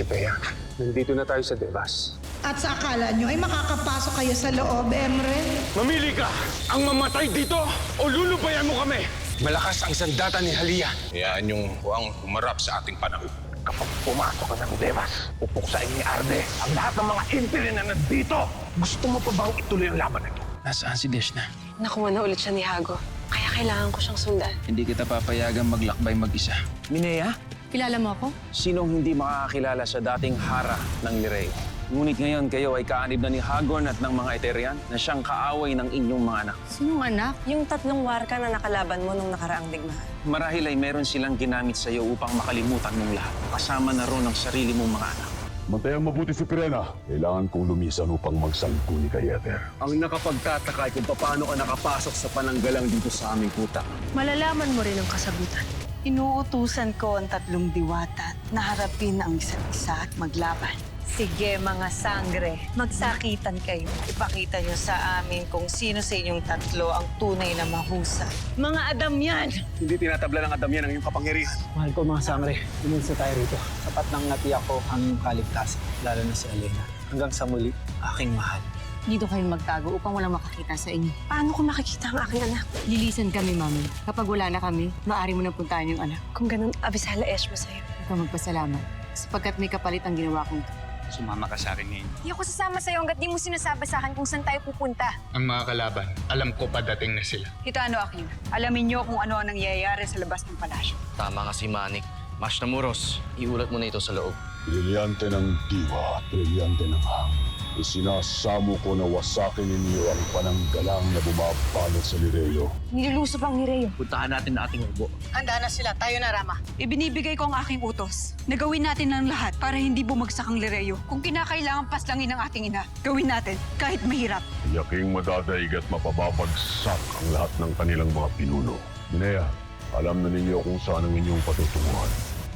Pea, nandito na tayo sa Devas. At sa akala nyo ay makakapasok kayo sa loob, Emren? Mamili ka! Ang mamatay dito o lulubayan mo kami! Malakas ang sandata ni Halia. Hayaan yung huwang humarap sa ating panahon. Kapag pumasok ka ng Devas, pupuksain ni Arde ang lahat ng mga imperi na nandito. Gusto mo pa bang ituloy ang laban nito? Nasaan si Deshna? Nakuha na ulit siya ni Hago. Kaya kailangan ko siyang sundan. Hindi kita papayagang maglakbay mag-isa. Minea, Kilala mo ako? Sinong hindi makakakilala sa dating hara ng Lireo? Ngunit ngayon kayo ay kaanib na ni Hagorn at ng mga Eterian na siyang kaaway ng inyong mga anak. Sinong anak? Yung tatlong warka na nakalaban mo nung nakaraang digmaan. Marahil ay meron silang ginamit sa iyo upang makalimutan mong lahat. Kasama na ron ang sarili mong mga anak. Mantayang mabuti si Pirena. Kailangan kong lumisan upang magsangkuni kay Ether. Ang nakapagtataka ay kung paano ka nakapasok sa pananggalang dito sa aming kuta. Malalaman mo rin ang kasagutan. Inuutusan ko ang tatlong diwata na harapin ang isa't isa at maglaban. Sige mga sangre, magsakitan kayo. Ipakita niyo sa amin kung sino sa inyong tatlo ang tunay na mahusay. Mga Adam yan! Hindi tinatabla ng Adam yan ang iyong kapangyarihan. mahal ko mga sangre, umunsa tayo rito. Sapat nang natiyak ko ang kaligtasan, lalo na si Elena. Hanggang sa muli, aking mahal. Dito kayong magtago upang walang makakita sa inyo. Paano ko makikita ang aking anak? Lilisan kami, Mami. Kapag wala na kami, maaari mo nang puntahan yung anak. Kung ganun, abisala esh mo sa'yo. Huwag kang magpasalamat. Sapagkat may kapalit ang ginawa kong ito. Sumama ka sa akin ngayon. Di ako sasama sa'yo hanggat di mo sinasabi sa akin kung saan tayo pupunta. Ang mga kalaban, alam ko padating na sila. Kitano Akin, alamin niyo kung ano ang nangyayari sa labas ng palasyo. Tama nga si Manik. Mas na Muros, iulat mo na ito sa loob. Brilyante ng diwa at brilyante ng hangin. Isinasamo ko na wasakin ninyo ang pananggalang na bumabalot sa Lireo. Nilulusob ang ni Reo. Puntahan natin na ating ubo. Handa na sila, tayo na Rama. Ibinibigay ko ang aking utos. Nagawin natin ng lahat para hindi bumagsak ang Lireo. Kung kinakailangan paslangin ang ating ina, gawin natin kahit mahirap. Yaking madadaig at mapababagsak ang lahat ng kanilang mga pinuno. Minea, alam na ninyo kung saan ang inyong patutunguhan.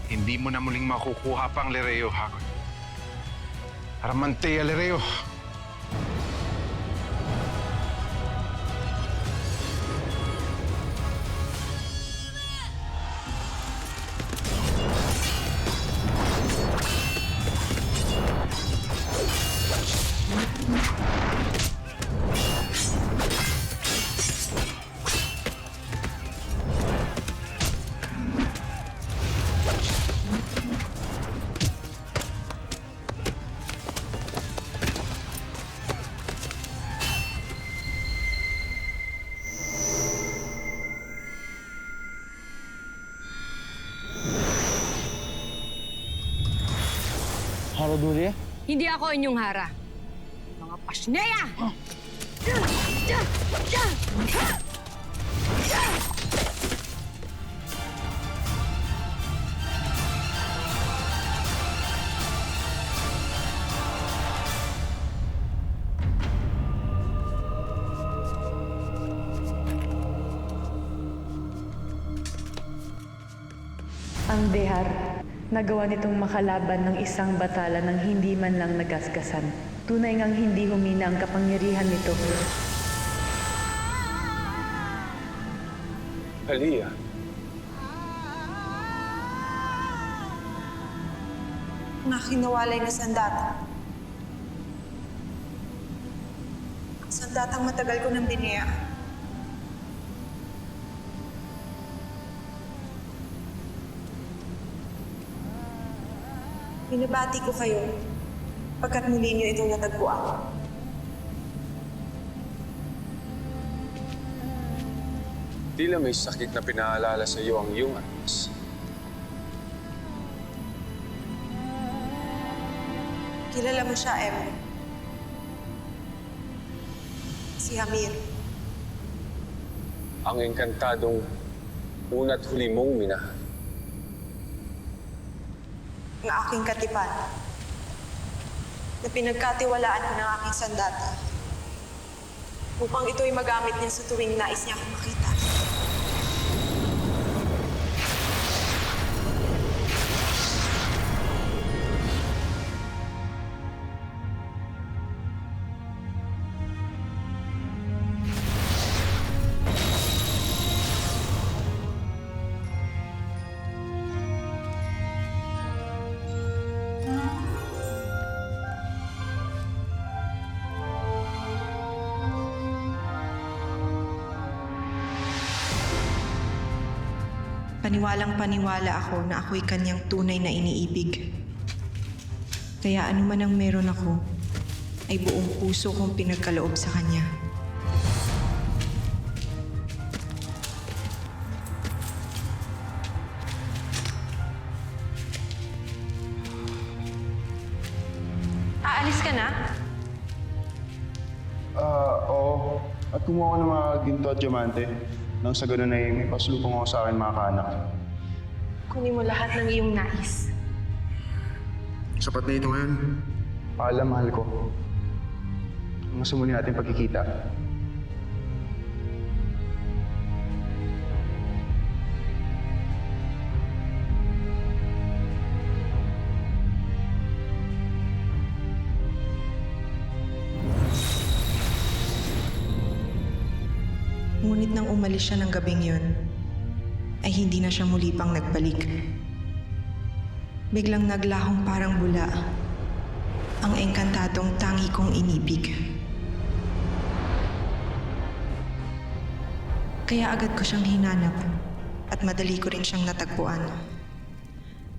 Hindi mo na muling makukuha pang Lireo, Hagon. Aramantea Lireo. Haroduri? Hindi ako inyong hara. Mga pasneya! Ang Behar, nagawa nitong makalaban ng isang batala ng hindi man lang nagasgasan. Tunay ngang hindi humina ang kapangyarihan nito. Halia, Ang aking nawalay na sandata. Ang sandatang matagal ko nang biniyaan. Binabati ko kayo pagkat muli niyo itong natagpuan. tila may sakit na pinaalala sa iyo ang iyong anas. Kilala mo siya, Emre. Si Hamir. Ang engkantadong una't huli mong minahal. Ang aking katipan na pinagkatiwalaan ko ng aking sandata upang ito'y magamit niya sa tuwing nais niya akong makita. Paniwalang-paniwala ako na ako'y kanyang tunay na iniibig. Kaya ano man ang meron ako, ay buong puso kong pinagkaloob sa kanya. Aalis ka na? Oo. At kumuha ko ng mga ginto at diamante. Nang sa ganun ay may pasulupong ako sa akin mga kaanak. Kunin mo lahat ng iyong nais. Sapat na ito ngayon. Paalam, mahal ko. Hanggang sa muli natin pagkikita. Ngunit nang umalis siya ng gabing yun, ay hindi na siya muli pang nagbalik. Biglang naglahong parang bula ang engkantadong tangi kong inibig. Kaya agad ko siyang hinanap at madali ko rin siyang natagpuan.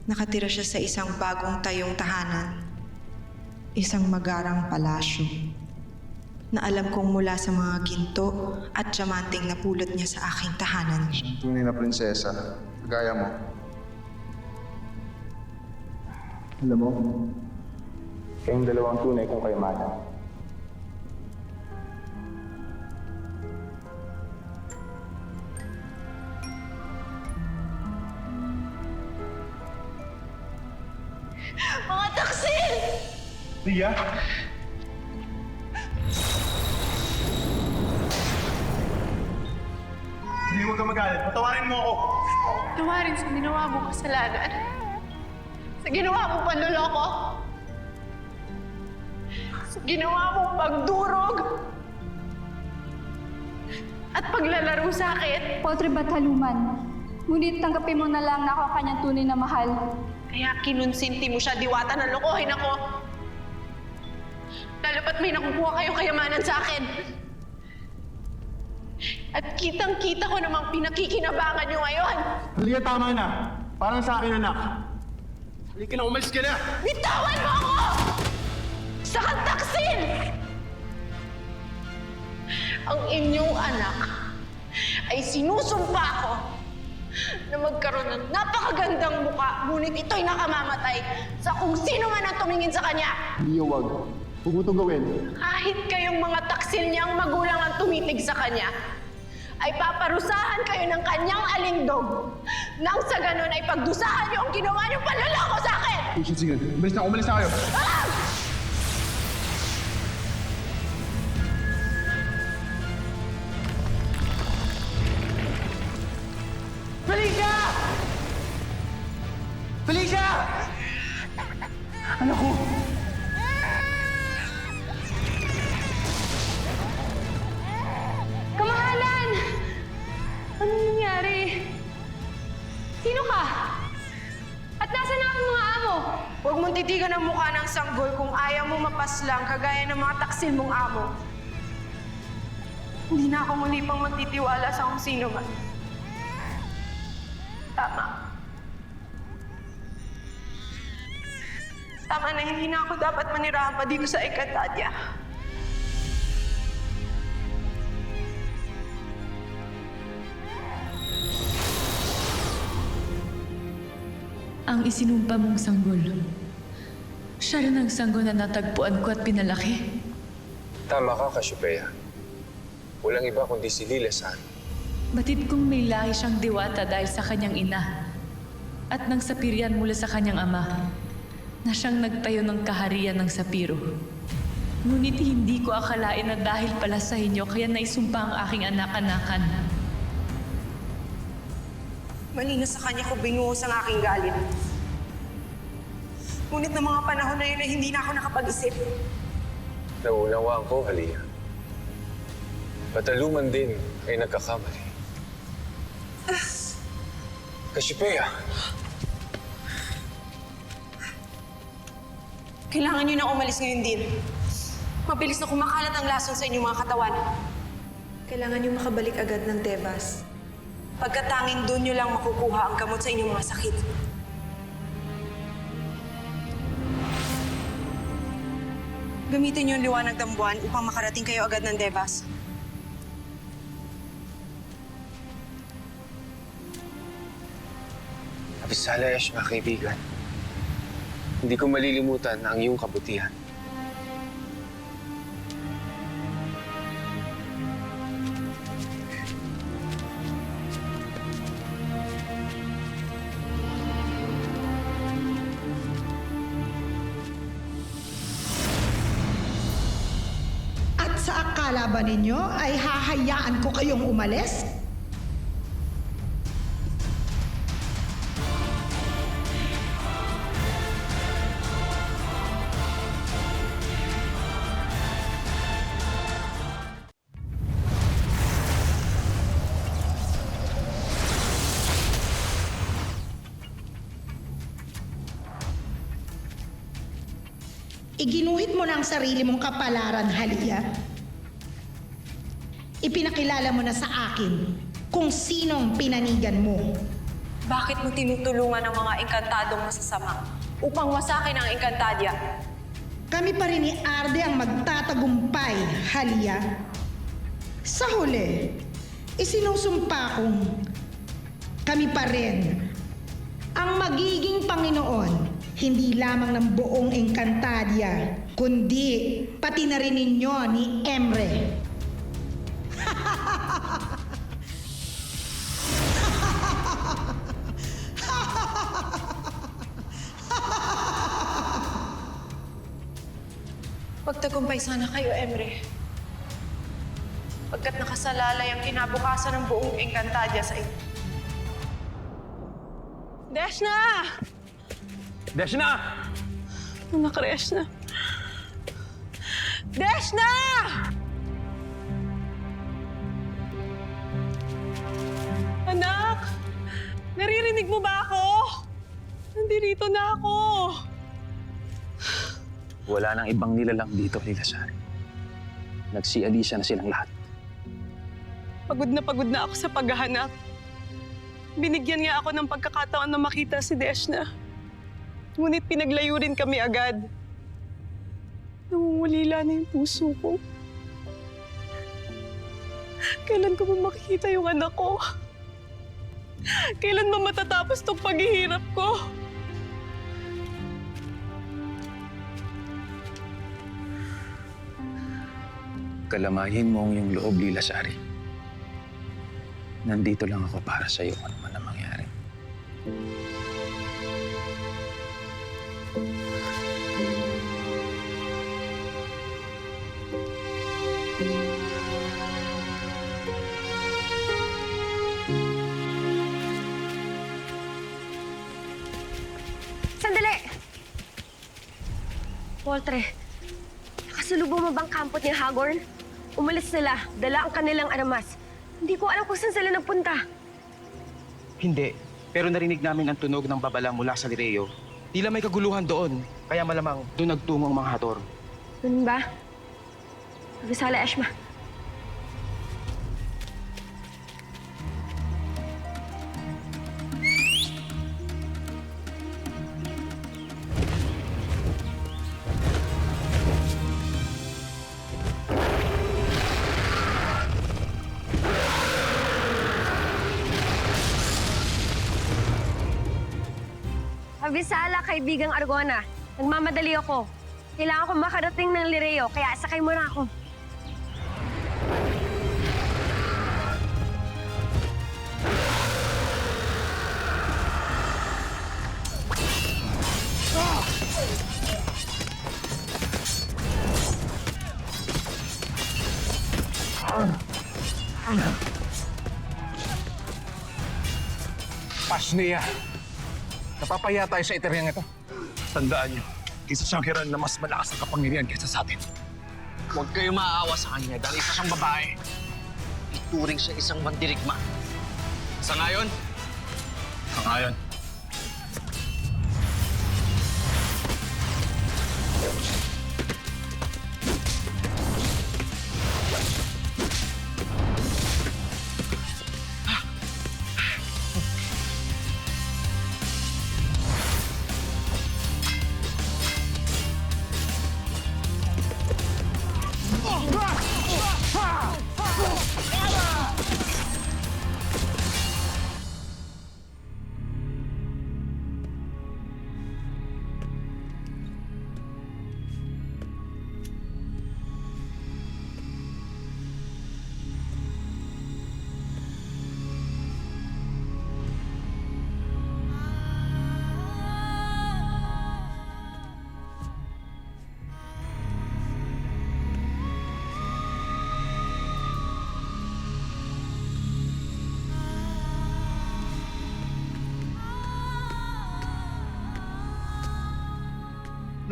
Nakatira siya sa isang bagong tayong tahanan, isang magarang palasyo na alam kong mula sa mga ginto at diamanteng napulot niya sa aking tahanan. Tunay na prinsesa, kagaya mo. Alam mo, kayong dalawang tunay kong kayamanan. Mga taksil! Tia? Hindi, huwag ka magalit. Patawarin mo ako. Tawarin sa ginawa mo kasalanan. Sa ginawa mong panloloko. Sa ginawa mong pagdurog. At paglalaro sa akin. Potre Bataluman, ngunit tanggapin mo na lang na ako ang kanyang tunay na mahal. Kaya kinunsinti mo siya, Diwata, na lokohin ako. Lalo pat may nakukuha kayong kayamanan sa akin. At kitang-kita ko namang pinakikinabangan nyo ngayon. Halika, tama na. Parang sa akin, anak. Halika na, umalis ka na. Bitawan mo ako! Sa kantaksin! Ang inyong anak ay sinusumpa ko na magkaroon ng napakagandang muka, ngunit ito'y nakamamatay sa kung sino man ang tumingin sa kanya. Hindi, huwag. Huwag mo itong gawin. Kahit kayong mga taksil niyang magulang ang tumitig sa kanya, ay paparusahan kayo ng kanyang alindog nang sa ganun ay pagdusahan niyo ang ginawa niyong panloloko sa akin! Sige, umalis na kayo. Ah! Felicia! Felicia! Anak ko! Kamahalan! Anong nangyari? Sino ka? At nasaan ang mga amo? Huwag mong titigan ang mukha ng sanggol kung ayaw mo mapaslang kagaya ng mga taksil mong amo. Hindi na ako muli pang magtitiwala sa kung sino man. Tama. Tama na hindi na ako dapat manirahan pa dito sa Encantadia. Ang isinumpa mong sanggol, siya rin ang sanggol na natagpuan ko at pinalaki. Tama ka, Cassiopeia. Walang iba kundi si Lilesan. Batid kong may lahi siyang diwata dahil sa kanyang ina at nang sapirian mula sa kanyang ama na siyang nagtayo ng kaharian ng Sapiro. Ngunit hindi ko akalain na dahil pala sa inyo kaya naisumpa ang aking anak-anakan. Mali na sa kanya ko binuhos ang aking galit. Ngunit ng mga panahon na yun ay hindi na ako nakapag-isip. Naunawaan ko, Halia. Bataluman din ay nagkakamali. Cassiopeia! Kailangan niyo na umalis ngayon din. Mabilis na kumakalat ang lason sa inyong mga katawan. Kailangan niyo makabalik agad ng Tebas Pagkatanging doon nyo lang makukuha ang gamot sa inyong mga sakit. Gamitin niyo ang liwanag ng buwan upang makarating kayo agad ng Devas. Abisala Eshma, kaibigan. Hindi ko malilimutan ang iyong kabutihan. At sa akala ba ninyo ay hahayaan ko kayong umalis? Iginuhit mo na ang sarili mong kapalaran, Halia. Ipinakilala mo na sa akin kung sinong pinanigan mo. Bakit mo tinutulungan ang mga engkantadong masasama upang wasakin ang Encantadia? Kami pa rin ni Arde ang magtatagumpay, Halia. Sa huli, isinusumpa kong kami pa rin ang magiging Panginoon, hindi lamang ng buong Encantadia, kundi pati na rin ninyo ni Emre. Pagtagumpay sana kayo, Emre. Pagkat nakasalalay ang kinabukasan ng buong Encantadia sa inyo. Deshna! Deshna! Anak, Deshna. Deshna! Anak! Naririnig mo ba ako? Nandito na ako. Wala nang ibang nilalang dito, Lila Sari. Nagsialisa na silang lahat. Pagod na ako sa paghahanap. Binigyan nga ako ng pagkakataon na makita si Deshna. Ngunit pinaglayo rin kami agad. Namumulila na yung puso ko. Kailan ko ba makikita yung anak ko? Kailan ba matatapos tong paghihirap ko? Kalamayin mo ang iyong loob, Lila Sari. Nandito lang ako para sa iyo ano man ang mangyari. Sandali! Walter, nakasalubong mo bang kampot ni Hagorn? Umalis sila, dala ang kanilang armas. Hindi ko alam kung saan sila nagpunta. Hindi. Pero narinig namin ang tunog ng babala mula sa Lireo. Tila may kaguluhan doon. Kaya malamang doon nagtungo ang mga Hador. Ganun ba? Abisala Eshma. Abisala, kaibigang Argona. Nagmamadali ako. Kailangan ko makarating ng Lireo, kaya sakay mo na ako. Pasnia, napapaya tayo sa iteryang ito. Tandaan niyo, isa siyang hiran na mas malakas ang kapangyarihan kaysa sa atin. Huwag kayo maaawa sa kanya dahil isa siyang babae. Ituring siya isang mandirigma. Sa ngayon? Sa ngayon.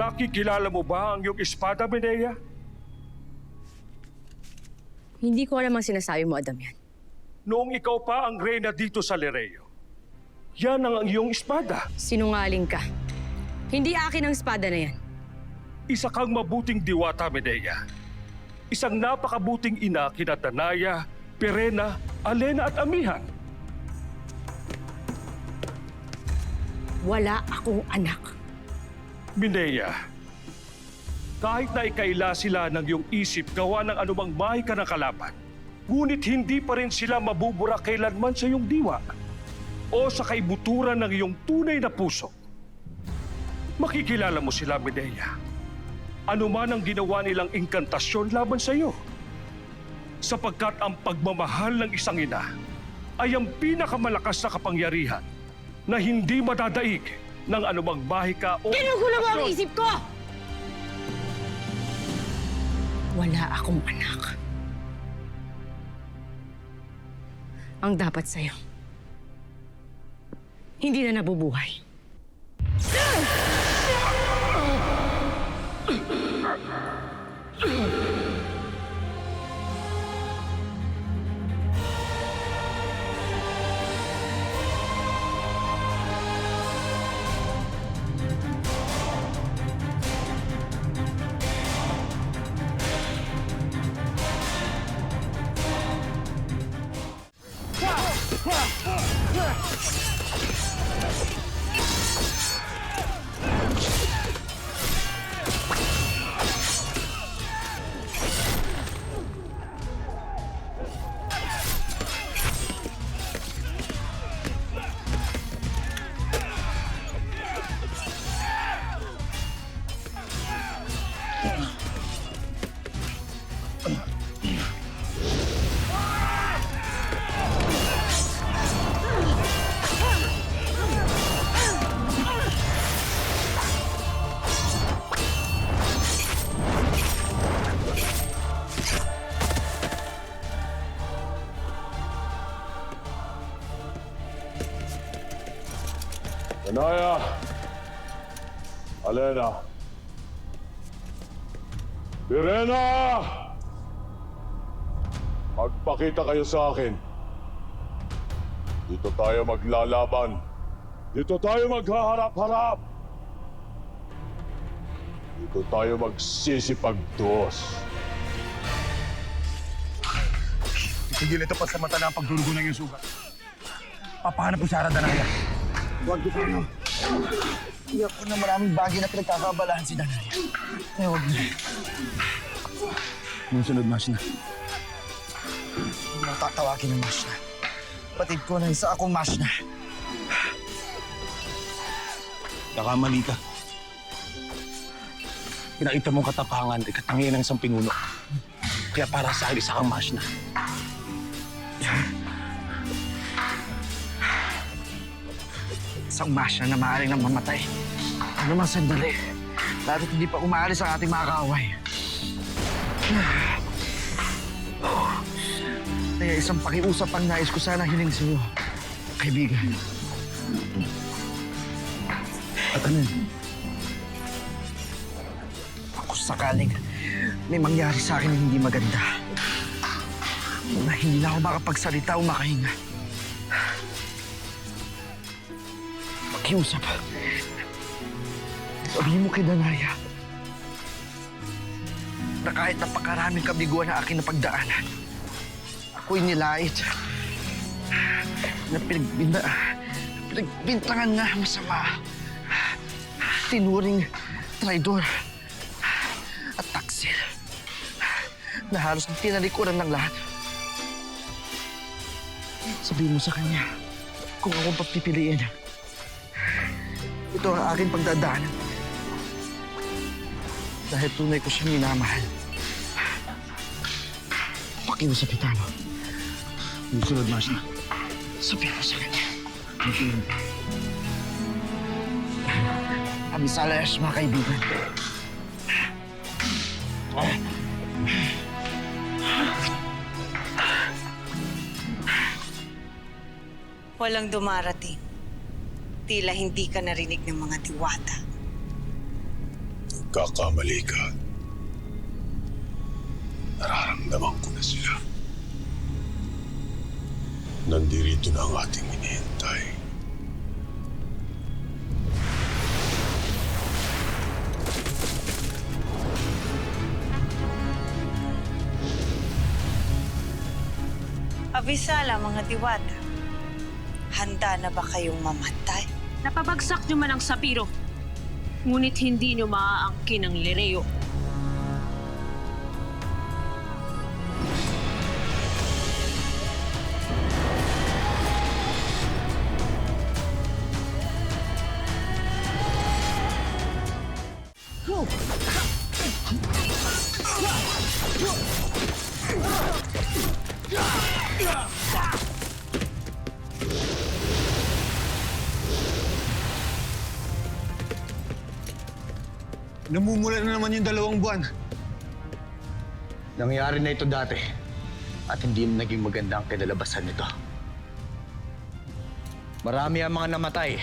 Nakikilala mo ba ang iyong espada, Medea? Hindi ko alam ang sinasabi mo, Adamian. Noong ikaw pa ang reyna dito sa Lireo, yan ang iyong espada. Sinungaling ka. Hindi akin ang espada na yan. Isa kang mabuting diwata, Medea. Isang napakabuting ina kina Danaya, Pirena, Alena at Amihan. Wala akong anak. Medea, kahit na ikaila sila ng iyong isip gawa ng anumang mahika ng kalaban, ngunit hindi pa rin sila mabubura kailanman sa iyong diwa o sa kaibuturan ng iyong tunay na puso. Makikilala mo sila, Medea. Ano man ang ginawa nilang inkantasyon laban sa iyo. Sapagkat ang pagmamahal ng isang ina ay ang pinakamalakas na kapangyarihan na hindi madadaig ng anumang mahika o... Ginugulo mo ang isip ko! Wala akong anak. Ang dapat sa'yo, hindi na nabubuhay. Danaya! Alena! Pirena! Magpakita kayo sa akin. Dito tayo maglalaban. Dito tayo maghaharap-harap. Dito tayo magsisipagdos. Tigil ito pa sa mata na ang pagdurugo ng iyong sugat. Papahanap ko si Ara Danaya. Huwag ko kayo. Iyak ko na maraming bagay na pinagkakabalahan si Danaya. Eh, huwag na. Yung sunod, Mas na. Huwag mo tatawagin ng Mas na. Patid ko na isa akong Mas na. Nakamali ka. Pinakita mong katapangan ay katangian ng isang pinguno. Kaya para sa akin, isa kang Mas na. Isang masya na maaaring nang mamatay. Ano mang sandali. Dahil hindi pa umaalis ang ating mga kaaway. Kaya isang pakiusap ang nais ko sana hiling sa iyo, kaibigan. At ano yun? Ako sakaling may mangyari sa akin na hindi maganda. Na hindi na ako makapagsalita o makahinga. Pakiusap. Sabihin mo kay Danaya na kahit napakaraming kabiguan na akin na pagdaanan, ako'y nilait na pinagbintangan na masama, tinuring traidor at taksil na halos tinalikuran ng lahat. Sabihin mo sa kanya kung akong papipiliin. Ito ang aking pagdadaanan. Dahil tunay ko siyang minamahal. Pakiusap kita mo. Yung sunod, Masya. Sabihin mo sa kanya. Abisalayas, mga kaibigan. Walang dumarating. Tila hindi ka narinig ng mga diwata. Nagkakamali ka. Nararamdaman ko na sila. Nandirito na ang ating hinihintay. Abisala, mga diwata. Handa na ba kayong mamatay? Napabagsak niyo man ang sapiro. Ngunit hindi niyo maaangkin ang Lireo. Namumula na naman yung 2 buwan. Nangyari na ito dati. At hindi na naging maganda ang kinalabasan nito. Marami ang mga namatay.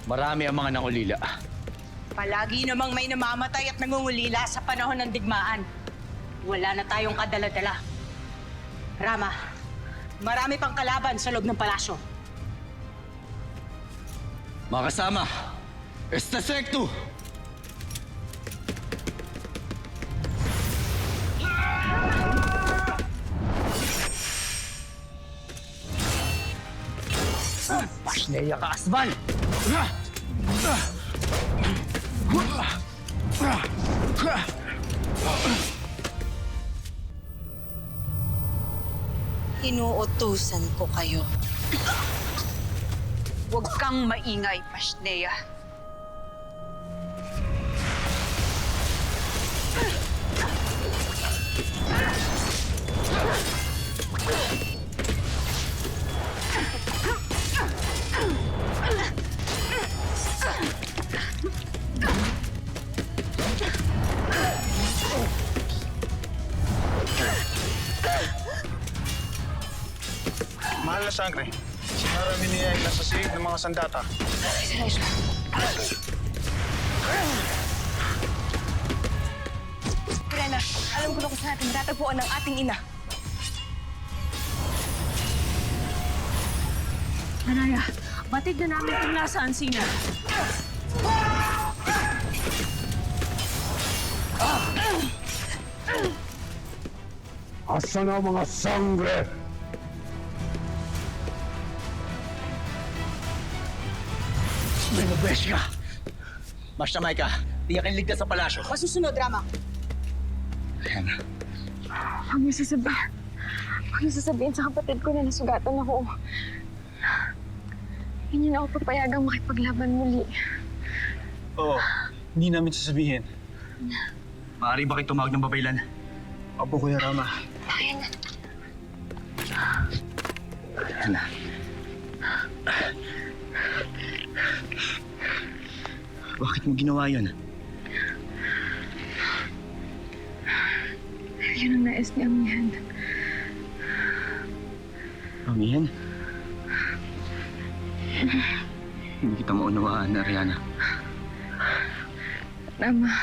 Marami ang mga nangulila. Palagi namang may namamatay at nangungulila sa panahon ng digmaan. Wala na tayong kadala-dala. Rama, marami pang kalaban sa loob ng palasyo. Mga kasama, Esta Sectu! Pasneya ka, Asval! Inuutusan ko kayo. Huwag kang maingay, Pasneya. Mahal na sangre. Sinarami niya ay nasa siig ng mga sandata. Rena, alam ko na kung saan natin tatagpuan ng ating ina. Anaya, batid na namin kung nasaan sina. Asa na mga sangre? May mabes ka! Mastamay ka, tiyakin ligtas sa palasyo. Masusunod, Rama. Ayan. Huwag niyo sasabihin. Huwag niyo sasabihin sa kapatid ko na nasugatan ako. Hindi na ako papayagang makipaglaban muli. Oo, hindi namin sasabihin. Maaari ba kayo tumawag ng babaylan? Apo, Kuya Rama. Ayan na. Ayan na. Bakit mo ginawa yun? Yun ang nais ni Amihan. Amihan? Hindi kita maunawaan, Ariana. Rama.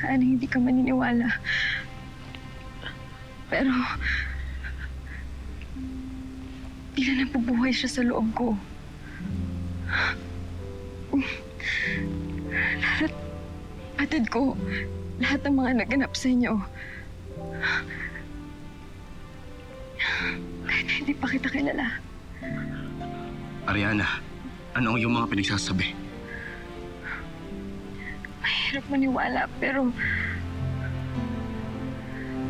Ano hindi ka maniniwala. Pero... tila nabubuhay siya sa loob ko. Lahat, patid ko, lahat ng mga naganap sa inyo. Kahit hindi pa kita kilala. Ariana, ano ang iyong mga pinagsasabi? Mahirap maniwala, pero...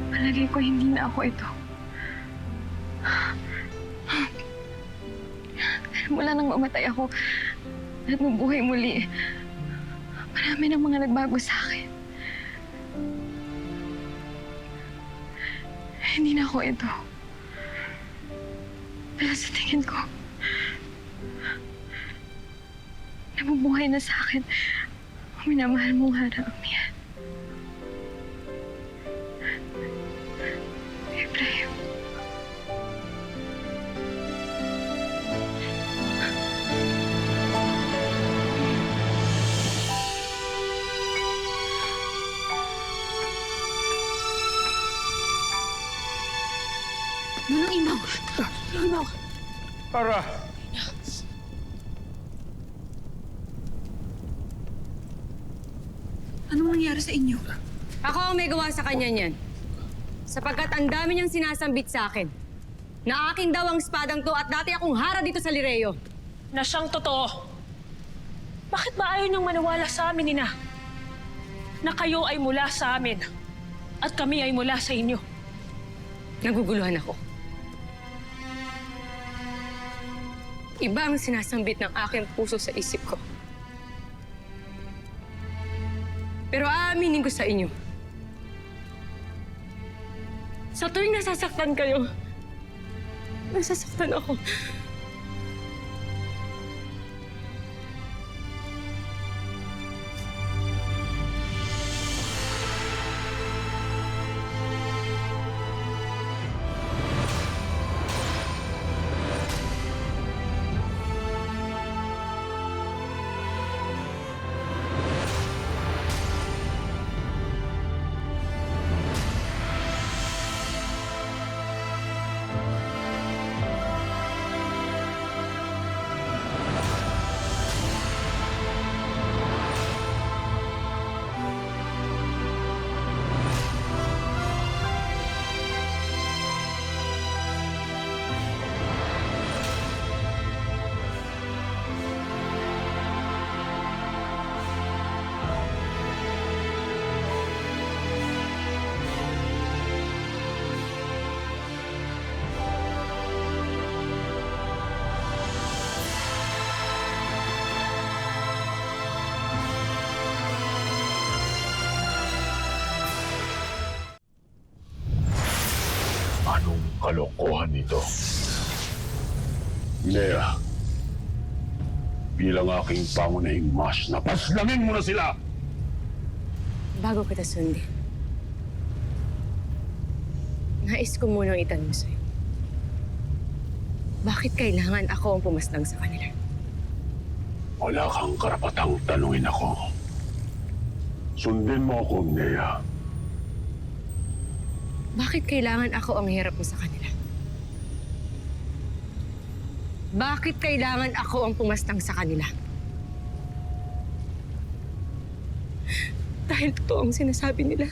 palagay ko hindi na ako ito. Mula nang mamatay ako at mabuhay muli, marami ng mga nagbago sa akin. Hindi na ako ito. Pero sa tingin ko, nabubuhay na sa akin ang minamahal mong harap niya. Ibrahim. Halimaw! Halimaw! Hara! Anong nangyari sa inyo? Ako ang may gawa sa kanya niyan. Sapagkat ang dami niyang sinasambit sa akin. Na akin daw ang espadang to at dati akong hara dito sa Lireo. Na siyang totoo. Bakit ba ayaw niyang maniwala sa amin, Ina? Na kayo ay mula sa amin at kami ay mula sa inyo. Naguguluhan ako. Iba ang sinasambit ng aking puso sa isip ko. Pero aaminin ko sa inyo. Sa tuwing nasasaktan kayo, nasasaktan ako. Anong kalokohan nito? Nea, bilang aking pangunahing mas, napaslangin mo na sila! Bago kita sundin, nais ko munang itanong sa'yo. Bakit kailangan ako ang pumaslang sa kanila? Wala kang karapatang tanungin ako. Sundin mo ako, Nea. Bakit kailangan ako ang hirap mo sa kanila? Bakit kailangan ako ang pumastang sa kanila? Dahil totoo ang sinasabi nila.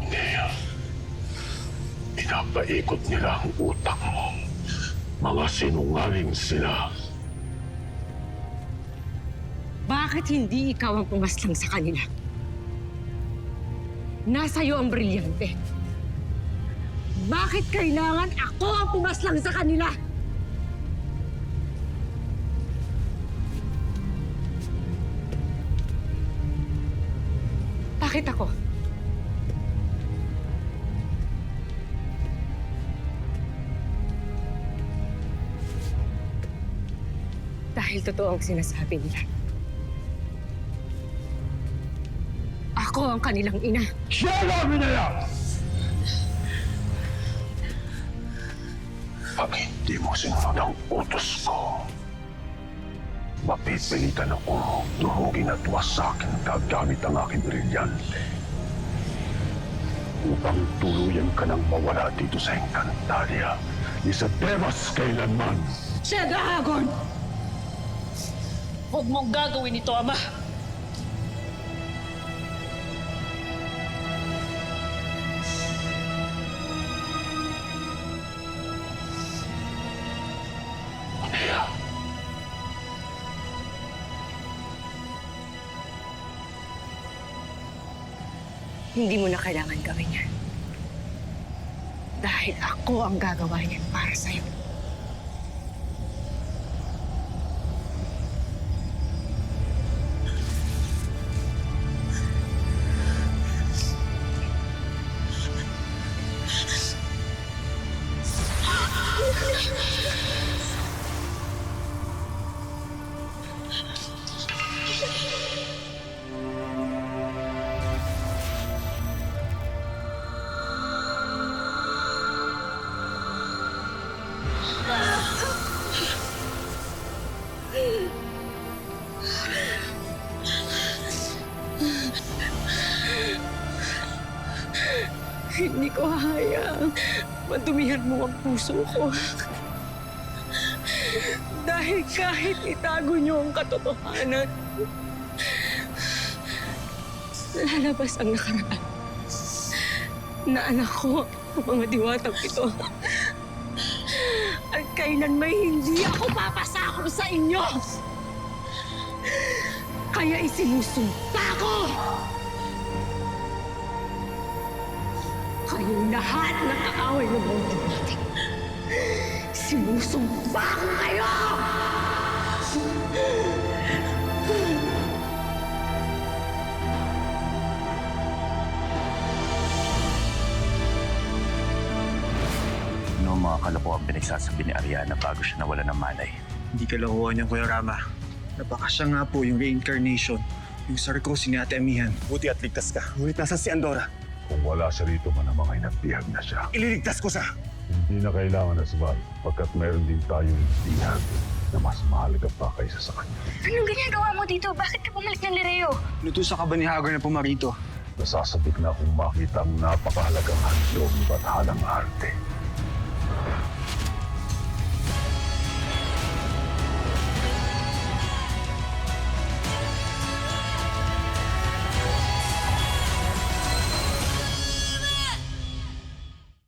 Nea, pinapaikot nila ang utak mo. Mga sinungaling sila. Bakit hindi ikaw ang pumaslang sa kanila? Nasa iyo ang brilyante. Bakit kailangan ako ang pumaslang sa kanila? Bakit ako? Dahil totoo ang sinasabi nila. Ako ang kanilang ina. Sinabi nila! Pag hindi mo sinunod ang utos ko, mapipilitan ako durugin at wasakin gagamit ang aking brilyante upang tuluyan ka nang mawala dito sa Encantadia ni sa Tebas kailanman. Siya Hagon! Huwag mong gagawin ito, Ama. Hindi mo na kailangan gawin yan. Dahil ako ang gagawa niyan para sa'yo. Hindi ko hayaang madumihan mo ang puso ko. Dahil kahit itago niyo ang katotohanan, lalabas ang nakaraan na anak ko ang mga diwatang ito. At kailanman hindi ako papasakop sa inyo. Kaya isinusumpa ko! Kayong lahat ng kaaway ng mga diwatang. Sinusumpa ko kayo! Ano ang mga kalokohan pinagsasabi ni Ariana bago siya nawala ng malay? Hindi kalokohan yung Kuya Rama. Napaka siya nga po yung reincarnation. Yung sarkosi ni Ate Amihan. Buti at ligtas ka. Ngunit nasa si Andorra. Kung wala siya rito, manamang ay nagtihag na siya. Ililigtas ko siya. Hindi na kailangan na Asbal, pagkat meron din tayong tihag na mas mahalaga pa kaysa sa kanya. Anong ginagawa mo dito? Bakit ka bumalik ng Lireo? Lutusa ka ba ni Hagar na pumarito? Nasasabik na akong makita ang napakahalagang handog at halang arte